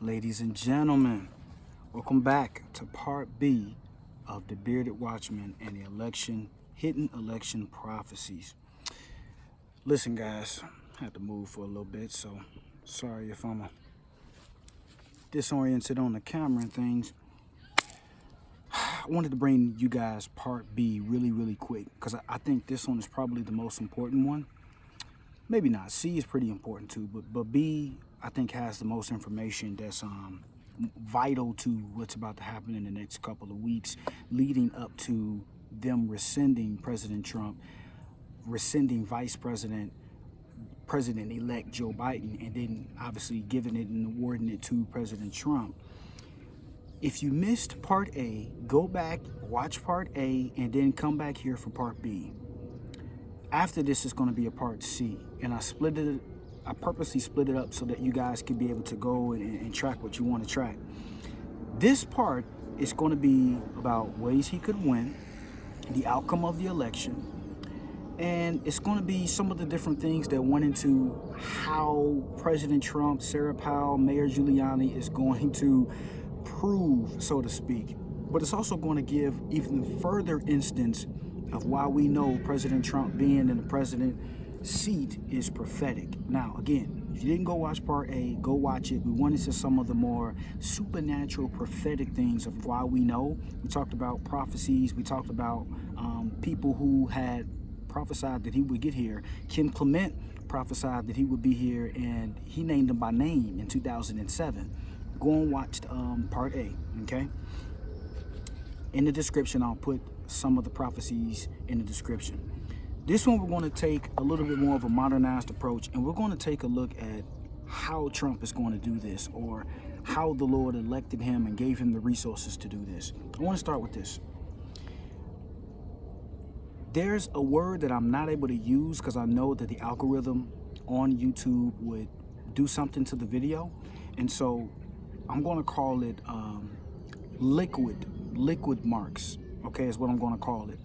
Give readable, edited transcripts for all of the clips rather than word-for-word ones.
Ladies and gentlemen, welcome back to part B of the Bearded Watchman and the hidden election prophecies. Listen, guys, I had to move for a little bit, so sorry if I'm disoriented on the camera and things. I wanted to bring you guys part B really quick because I think this one is probably the most important one. Maybe not. C is pretty important too, but B, I think, has the most information that's vital to what's about to happen in the next couple of weeks, leading up to them rescinding President Trump, rescinding President-elect Joe Biden, and then obviously giving it and awarding it to President Trump. If you missed part A, go back, watch part A, and then come back here for part B. After this is going to be a part C, and I purposely split it up so that you guys can be able to go and track what you want to track. This part is going to be about ways he could win, the outcome of the election, and it's going to be some of the different things that went into how President Trump, Sarah Powell, Mayor Giuliani is going to prove, so to speak. But it's also going to give even further instance of why we know President Trump being in the president seat is prophetic. Now, again, if you didn't go watch part A, go watch it. We went into some of the more supernatural prophetic things of why we know. We talked about prophecies. We talked about people who had prophesied that he would get here. Kim Clement prophesied that he would be here, and he named them by name in 2007. Go and watch part A, okay? In the description, I'll put some of the prophecies in the description. This one, we're going to take a little bit more of a modernized approach, and we're going to take a look at how Trump is going to do this, or how the Lord elected him and gave him the resources to do this. I want to start with this. There's a word that I'm not able to use because I know that the algorithm on YouTube would do something to the video, and so I'm going to call it liquid marks. Okay, is what I'm going to call it.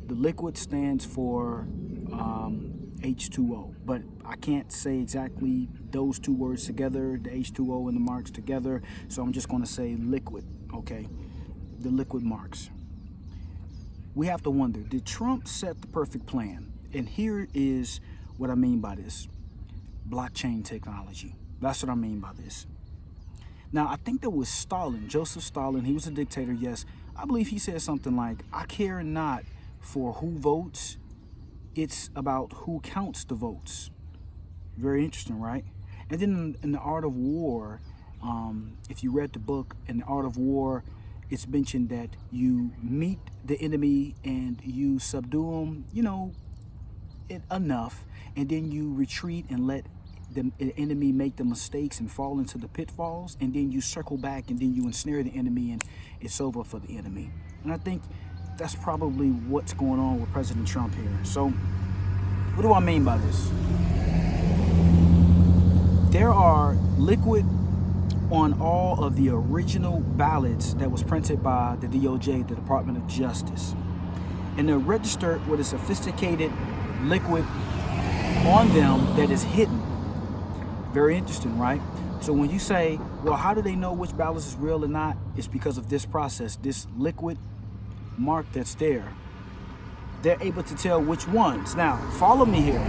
The liquid stands for H2O, but I can't say exactly those two words together, the H2O and the marks together, so I'm just going to say liquid, okay? The liquid marks. We have to wonder, did Trump set the perfect plan? And here is what I mean by this. Blockchain technology. That's what I mean by this. Now, I think there was Stalin, Joseph Stalin. He was a dictator, yes. I believe he said something like, I care not for who votes, it's about who counts the votes. Very interesting, right? And then in The Art of War, if you read the book, in The Art of War, it's mentioned that you meet the enemy and you subdue them, enough, and then you retreat and let the enemy make the mistakes and fall into the pitfalls, and then you circle back and then you ensnare the enemy, and it's over for the enemy. And I think that's probably what's going on with President Trump here. So what do I mean by this? There are liquid on all of the original ballots that was printed by the DOJ, the Department of Justice, and they're registered with a sophisticated liquid on them that is hidden. Very interesting, right? So when you say, well, how do they know which ballots is real or not? It's because of this process, this liquid mark that's there. They're able to tell which ones. Now, follow me here.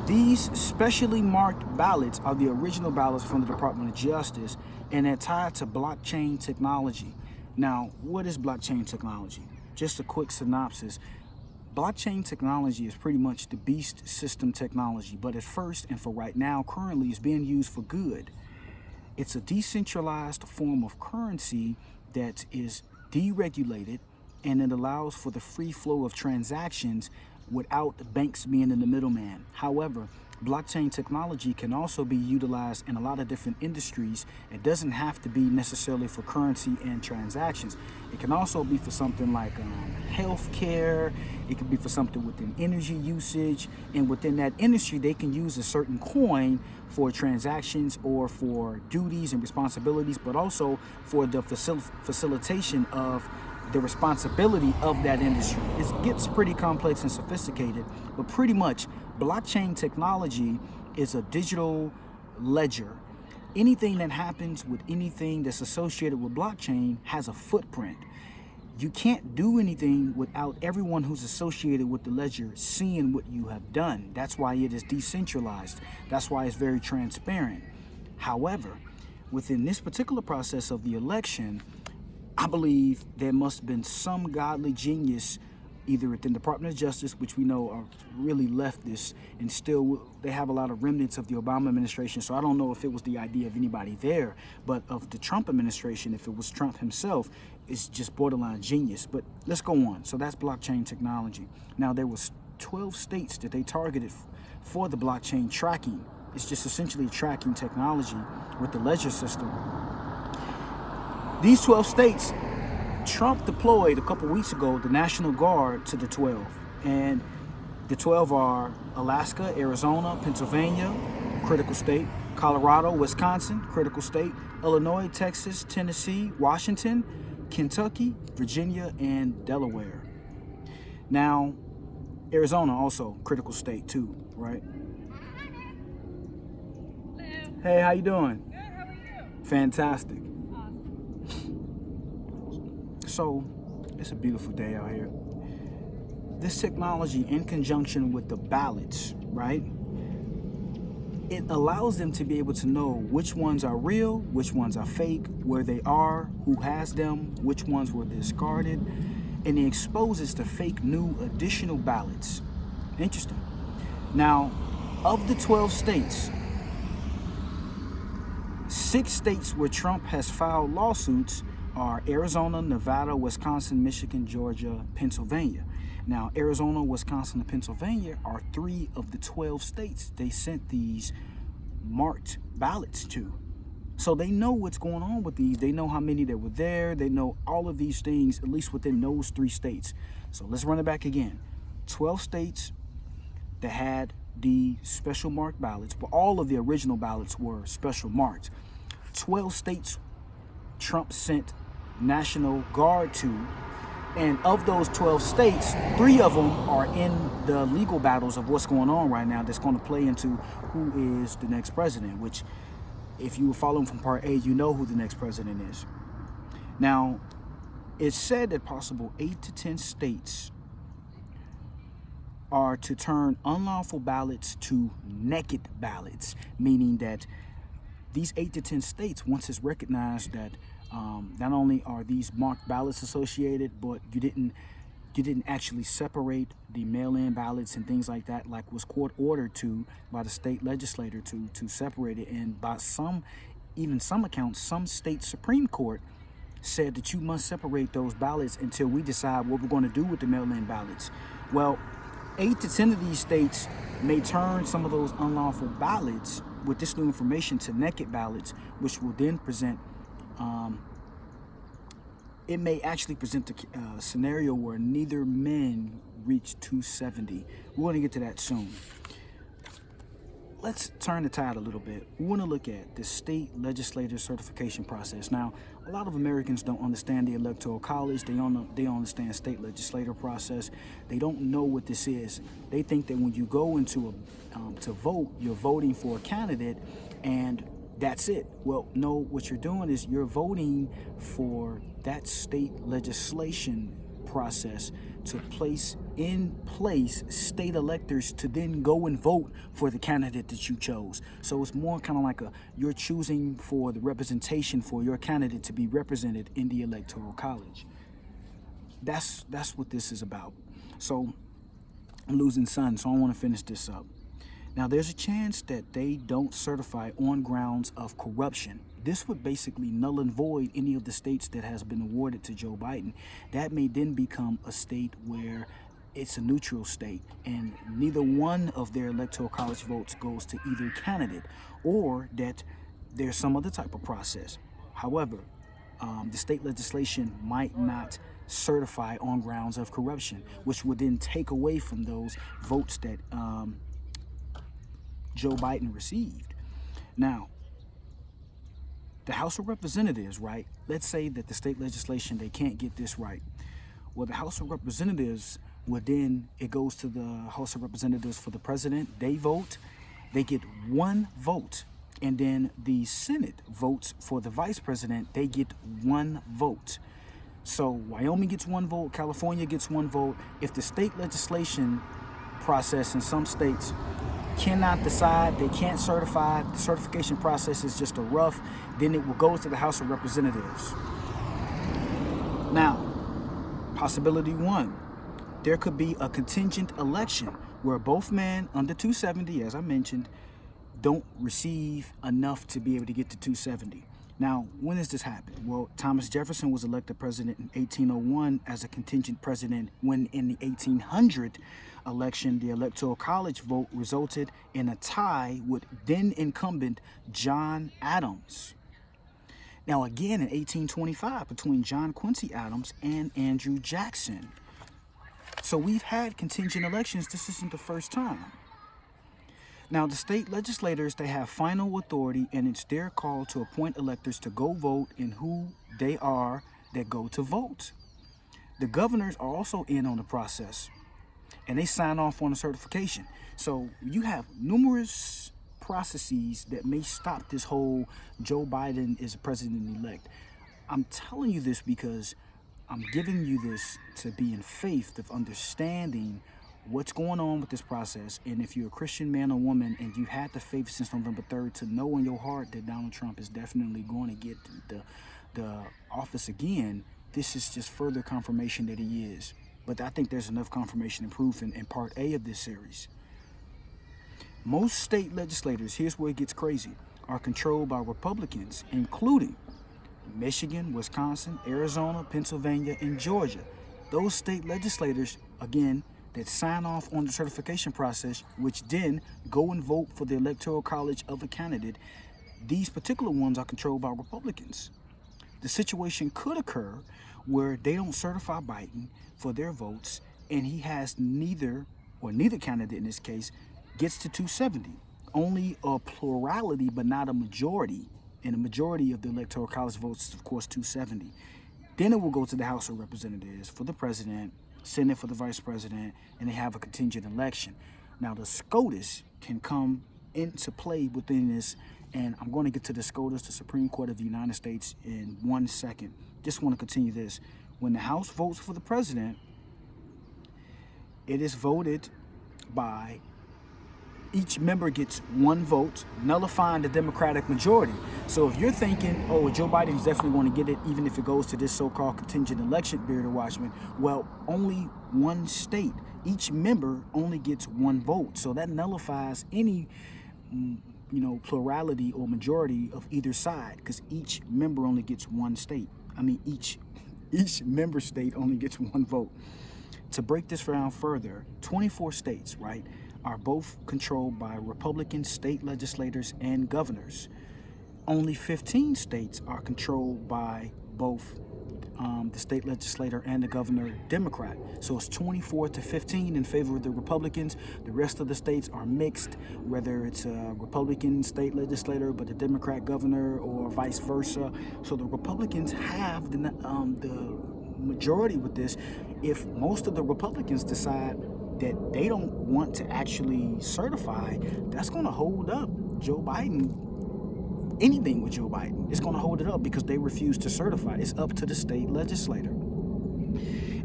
These specially marked ballots are the original ballots from the Department of Justice, and they're tied to blockchain technology. Now, what is blockchain technology? Just a quick synopsis. Blockchain technology is pretty much the beast system technology, but at first and for right now, currently is being used for good. It's a decentralized form of currency that is deregulated, and it allows for the free flow of transactions without the banks being in the middleman. However, blockchain technology can also be utilized in a lot of different industries. It doesn't have to be necessarily for currency and transactions. It can also be for something like healthcare. It could be for something within energy usage, and within that industry they can use a certain coin for transactions or for duties and responsibilities, but also for the facilitation of the responsibility of that industry. It gets pretty complex and sophisticated, but pretty much blockchain technology is a digital ledger anything that happens with anything that's associated with blockchain has a footprint. You can't do anything without everyone who's associated with the ledger seeing what you have done. That's why it is decentralized. That's why it's very transparent. However, within this particular process of the election, I believe there must have been some godly genius either within the Department of Justice, which we know are really leftist, and still they have a lot of remnants of the Obama administration. So I don't know if it was the idea of anybody there, but of the Trump administration, if it was Trump himself, it's just borderline genius. But let's go on. So that's blockchain technology. Now, there was 12 states that they targeted for the blockchain tracking. It's just essentially tracking technology with the ledger system. These 12 states, Trump deployed a couple weeks ago the National Guard to the 12. And the 12 are Alaska, Arizona, Pennsylvania, critical state, Colorado, Wisconsin, critical state, Illinois, Texas, Tennessee, Washington, Kentucky, Virginia, and Delaware. Now, Arizona also critical state too, right? Hello. Hey, how you doing? Good, how are you? Fantastic. Awesome. So, it's a beautiful day out here. This technology, in conjunction with the ballots, right? It allows them to be able to know which ones are real, which ones are fake, where they are, who has them, which ones were discarded, and it exposes the fake new additional ballots. Interesting. Now, of the 12 states, 6 states where Trump has filed lawsuits are Arizona, Nevada, Wisconsin, Michigan, Georgia, Pennsylvania. Now, Arizona, Wisconsin, and Pennsylvania are 3 of the 12 states they sent these marked ballots to. So they know what's going on with these. They know how many that were there. They know all of these things, at least within those 3 states. So let's run it back again. 12 states that had the special marked ballots, but all of the original ballots were special marked. 12 states Trump sent National Guard to, and of those 12 states, 3 of them are in the legal battles of what's going on right now that's going to play into who is the next president, which if you were following from part A, you know who the next president is. Now, it's said that possible 8 to 10 states are to turn unlawful ballots to naked ballots, meaning that these 8 to 10 states, once it's recognized that not only are these marked ballots associated, but you didn't actually separate the mail-in ballots and things like that, like was court ordered to by the state legislator to separate it. And by some accounts, some state Supreme Court said that you must separate those ballots until we decide what we're going to do with the mail-in ballots. Well, 8 to 10 of these states may turn some of those unlawful ballots with this new information to naked ballots, which will then present, it may actually present a scenario where neither men reach 270. We're going to get to that soon. Let's turn the tide a little bit. We want to look at the state legislature certification process. Now, a lot of Americans don't understand the Electoral College. They don't understand state legislative process. They don't know what this is. They think that when you go into to vote, you're voting for a candidate, and that's it. Well, no, what you're doing is you're voting for that state legislation process to place in place state electors to then go and vote for the candidate that you chose. So it's more kind of like you're choosing for the representation for your candidate to be represented in the Electoral College. That's what this is about. So I'm losing sun, so I want to finish this up. Now, there's a chance that they don't certify on grounds of corruption. This would basically null and void any of the states that has been awarded to Joe Biden. That may then become a state where it's a neutral state, and neither one of their Electoral College votes goes to either candidate, or that there's some other type of process. However, the state legislation might not certify on grounds of corruption, which would then take away from those votes that Joe Biden received. Now, the House of Representatives, right? Let's say that the state legislation, they can't get this right. Well, the House of Representatives would then, it goes to the House of Representatives for the president. They vote. They get 1 vote. And then the Senate votes for the vice president. They get 1 vote. So Wyoming gets 1 vote, California gets 1 vote. If the state legislation process in some states cannot decide, they can't certify, the certification process is just a rough, then it will go to the House of Representatives. Now, possibility 1, there could be a contingent election where both men under 270, as I mentioned, don't receive enough to be able to get to 270. Now, when does this happen? Well, Thomas Jefferson was elected president in 1801 as a contingent president when in the 1800 election, the Electoral College vote resulted in a tie with then incumbent John Adams. Now, again, in 1825, between John Quincy Adams and Andrew Jackson. So we've had contingent elections. This isn't the first time. Now, the state legislators, they have final authority, and it's their call to appoint electors to go vote and who they are that go to vote. The governors are also in on the process, and they sign off on the certification. So you have numerous processes that may stop this whole Joe Biden is president-elect. I'm telling you this because I'm giving you this to be in faith of understanding what's going on with this process. And if you're a Christian man or woman and you had the faith since November 3rd to know in your heart that Donald Trump is definitely going to get the office again, this is just further confirmation that he is. But I think there's enough confirmation and proof in part A of this series. Most state legislators, here's where it gets crazy, are controlled by Republicans, including Michigan, Wisconsin, Arizona, Pennsylvania, and Georgia. Those state legislators, again, that sign off on the certification process, which then go and vote for the Electoral College of a candidate, these particular ones are controlled by Republicans. The situation could occur where they don't certify Biden for their votes, and he has neither candidate in this case gets to 270. Only a plurality, but not a majority. And a majority of the Electoral College votes is, of course, 270. Then it will go to the House of Representatives for the president, Senate for the vice president, and they have a contingent election. Now, the SCOTUS can come into play within this, and I'm going to get to the SCOTUS, the Supreme Court of the United States, in 1 second. Just want to continue this. When the House votes for the president, it is voted by each member gets 1 vote, nullifying the Democratic majority. So if you're thinking, oh, Joe Biden's definitely going to get it, even if it goes to this so-called contingent election, bearded watchman, well, only 1 state, each member only gets 1 vote. So that nullifies any, plurality or majority of either side, because each member only gets 1 state. Each member state only gets 1 vote. To break this down further, 24 states, right, are both controlled by Republican state legislators and governors. Only 15 states are controlled by both the state legislator and the governor Democrat. So it's 24-15 in favor of the Republicans. The rest of the states are mixed, whether it's a Republican state legislator but a Democrat governor or vice versa. So the Republicans have the majority with this. If most of the Republicans decide that they don't want to actually certify, that's going to hold up Joe Biden. Anything with Joe Biden, it's going to hold it up because they refuse to certify. It's up to the state legislator.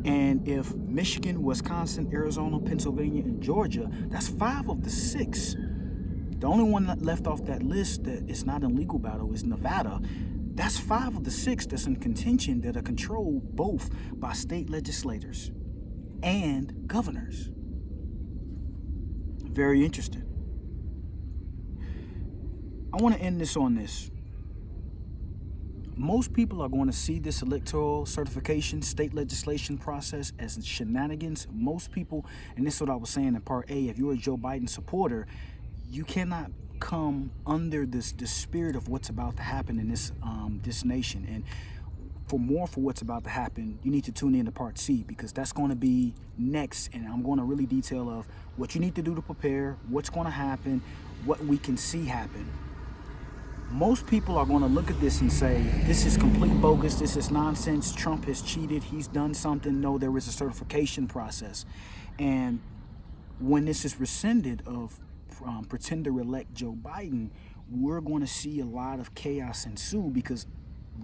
And if Michigan, Wisconsin, Arizona, Pennsylvania, and Georgia, that's 5 of the 6. The only one that left off that list that is not in legal battle is Nevada. That's 5 of the 6 that's in contention that are controlled both by state legislators and governors. Very interesting. I want to end this on this. Most people are going to see this electoral certification, state legislation process as shenanigans. Most people, and this is what I was saying in part A, if you're a Joe Biden supporter, you cannot come under the spirit of what's about to happen in this nation. And for what's about to happen, you need to tune in to part C, because that's going to be next, and I'm going to really detail of what you need to do to prepare, what's going to happen, what we can see happen. Most people are going to look at this and say, this is complete bogus, this is nonsense, Trump has cheated, he's done something. No, there is a certification process. And when this is rescinded of pretender-elect Joe Biden, we're going to see a lot of chaos ensue because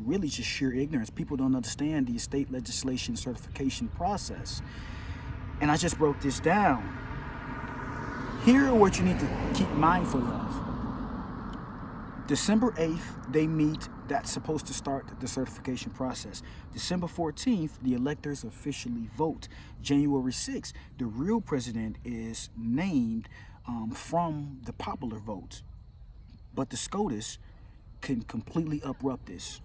really just sheer ignorance. People don't understand the state legislation certification process. And I just broke this down. Here are what you need to keep mindful of. December 8th, they meet. That's supposed to start the certification process. December 14th, the electors officially vote. January 6th, the real president is named from the popular vote. But the SCOTUS can completely uproot this.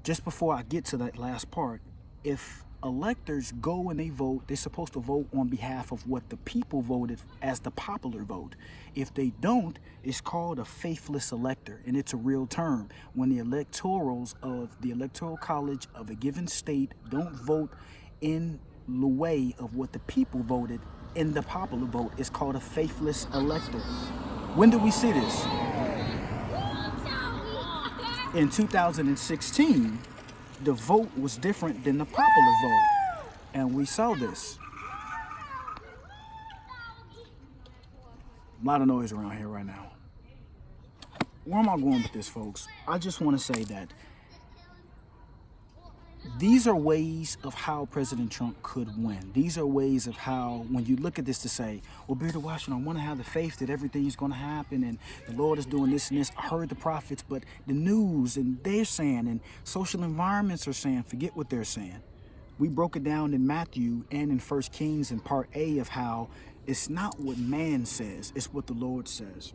Just before I get to that last part, if electors go and they vote, they're supposed to vote on behalf of what the people voted as the popular vote. If they don't, it's called a faithless elector, and it's a real term. When the electorals of the electoral college of a given state don't vote in the way of what the people voted in the popular vote, it's called a faithless elector. When did we see this? In 2016, the vote was different than the popular vote, and we saw this. A lot of noise around here right now. Where am I going with this, folks? I just want to say that these are ways of how President Trump could win. These are ways of how, when you look at this to say, well, Bearded Washington, I want to have the faith that everything is going to happen and the Lord is doing this and this. I heard the prophets, but the news and they're saying, and social environments are saying, forget what they're saying. We broke it down in Matthew and in 1 Kings in part A of how it's not what man says, it's what the Lord says.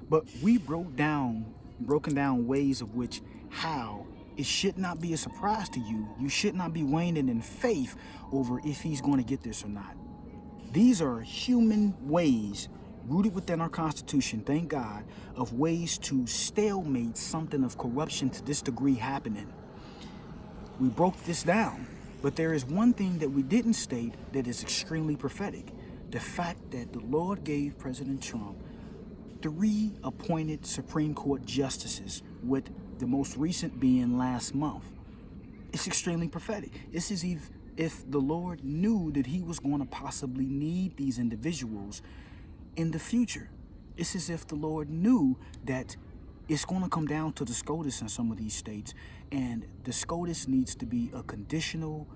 But we broken down ways of which how it should not be a surprise to you. You should not be waning in faith over if he's going to get this or not. These are human ways rooted within our Constitution, thank God, of ways to stalemate something of corruption to this degree happening. We broke this down, but there is one thing that we didn't state that is extremely prophetic. The fact that the Lord gave President Trump 3 appointed Supreme Court justices, with the most recent being last month. It's extremely prophetic. This is if the Lord knew that he was going to possibly need these individuals in the future. It's as if the Lord knew that it's going to come down to the SCOTUS in some of these states, and the SCOTUS needs to be a conditional,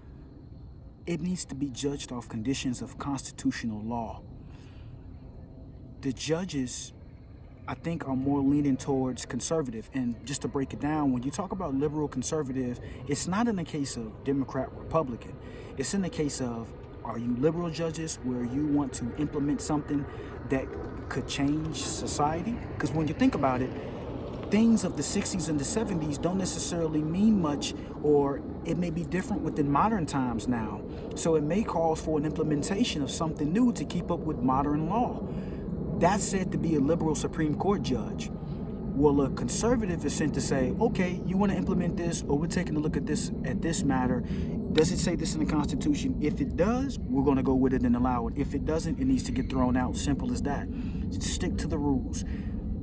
it needs to be judged off conditions of constitutional law. The judges, I think, are more leaning towards conservative. And just to break it down, when you talk about liberal conservative, it's not in the case of Democrat Republican. It's in the case of, are you liberal judges where you want to implement something that could change society? Because when you think about it, things of the 60s and the 70s don't necessarily mean much, or it may be different within modern times now. So it may cause for an implementation of something new to keep up with modern law. That's said to be a liberal Supreme Court judge. Well, a conservative is sent to say, okay, you want to implement this, or we're taking a look at this matter. Does it say this in the Constitution? If it does, we're going to go with it and allow it. If it doesn't, it needs to get thrown out. Simple as that. Just stick to the rules.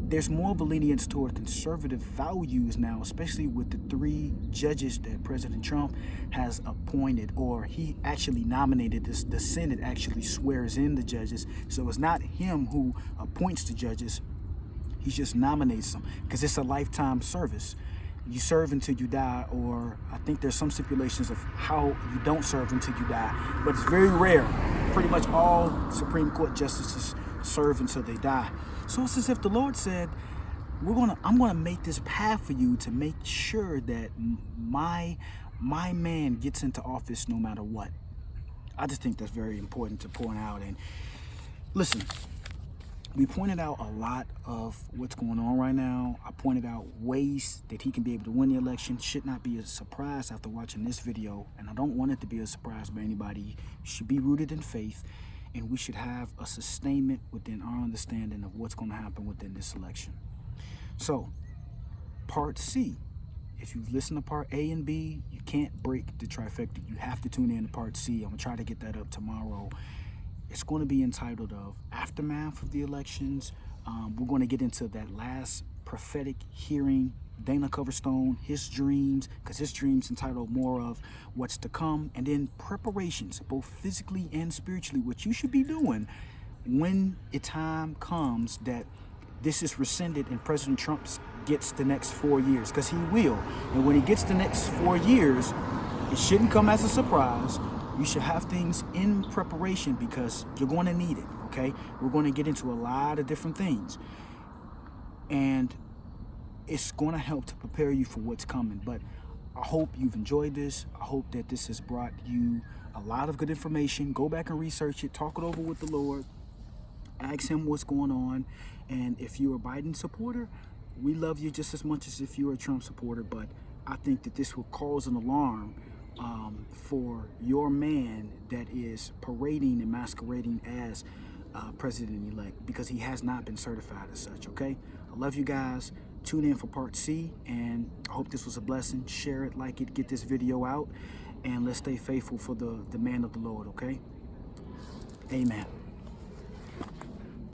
There's more of a lenience toward conservative values now, especially with the 3 judges that President Trump has appointed, or he actually nominated. The Senate actually swears in the judges. So it's not him who appoints the judges. He just nominates them because it's a lifetime service. You serve until you die, or I think there's some stipulations of how you don't serve until you die, but it's very rare. Pretty much all Supreme Court justices serve until they die. So it's as if the Lord said, I'm gonna make this path for you to make sure that my man gets into office no matter what. I just think that's very important to point out. And listen, we pointed out a lot of what's going on right now. I pointed out ways that he can be able to win the election. Should not be a surprise after watching this video, and I don't want it to be a surprise by anybody. You should be rooted in faith, and we should have a sustainment within our understanding of what's going to happen within this election. So, part C. If you've listened to part A and B, you can't break the trifecta. You have to tune in to part C. I'm going to try to get that up tomorrow. It's going to be entitled of Aftermath of the Elections. We're going to get into that last prophetic hearing, Dana Coverstone, his dreams, because his dreams entitled more of what's to come, and then preparations, both physically and spiritually, what you should be doing when a time comes that this is rescinded and President Trump gets the next 4 years, because he will. And when he gets the next 4 years, it shouldn't come as a surprise. You should have things in preparation because you're going to need it, okay? We're going to get into a lot of different things. And it's going to help to prepare you for what's coming. But I hope you've enjoyed this. I hope that this has brought you a lot of good information. Go back and research it. Talk it over with the Lord. Ask him what's going on. And if you're a Biden supporter, we love you just as much as if you're a Trump supporter. But I think that this will cause an alarm for your man that is parading and masquerading as president-elect, because he has not been certified as such, okay? I love you guys. Tune in for part C, and I hope this was a blessing. Share it, like it, get this video out, and let's stay faithful for the man of the Lord, okay? Amen.